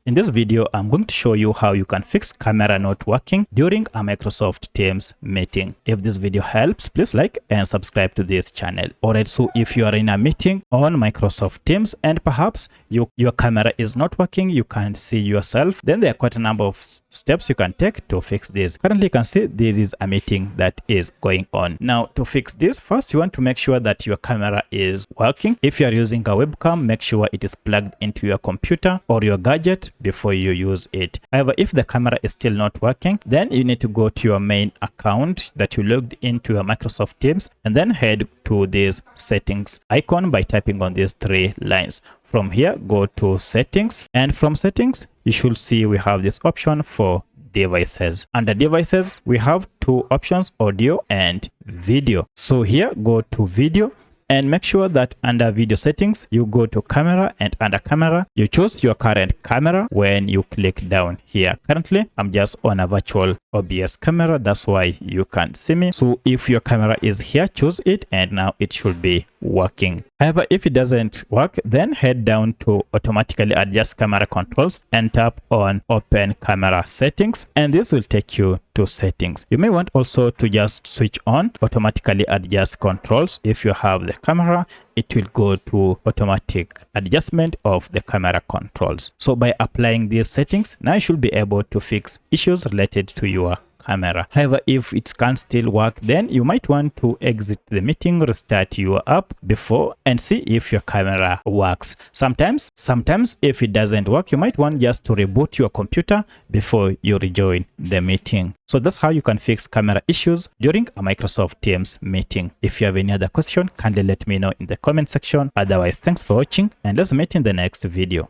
In this video, I'm going to show you how you can fix camera not working during a Microsoft Teams meeting. If this video helps, please like and subscribe to this channel. Alright, so if you are in a meeting on Microsoft Teams and perhaps your camera is not working, you can't see yourself, then there are quite a number of steps you can take to fix this. Currently, you can see this is a meeting that is going on. Now, to fix this, first you want to make sure that your camera is working. If you are using a webcam, make sure it is plugged into your computer or your gadget before you use it. However, if the camera is still not working, then you need to go to your main account that you logged into your Microsoft Teams and then head to this settings icon by typing on these three lines. From here, go to settings, and from settings, you should see we have this option for devices. Under devices, we have two options, audio and video. So here, go to video. And make sure that under video settings, you go to camera, and under camera, you choose your current camera when you click down here. Currently, I'm just on a virtual OBS camera. That's why you can't see me. So if your camera is here, choose it, and now it should be working. However, if it doesn't work, then head down to automatically adjust camera controls and tap on open camera settings, and this will take you to settings. You may want also to just switch on automatically adjust controls. If you have the camera, it will go to automatic adjustment of the camera controls. So by applying these settings, now you should be able to fix issues related to your camera. However, if it can still work, then you might want to exit the meeting, restart your app before, and see if your camera works. Sometimes if it doesn't work, you might want just to reboot your computer before you rejoin the meeting. So that's how you can fix camera issues during a Microsoft Teams meeting. If you have any other question, kindly let me know in the comment section. Otherwise, thanks for watching, and let's meet in the next video.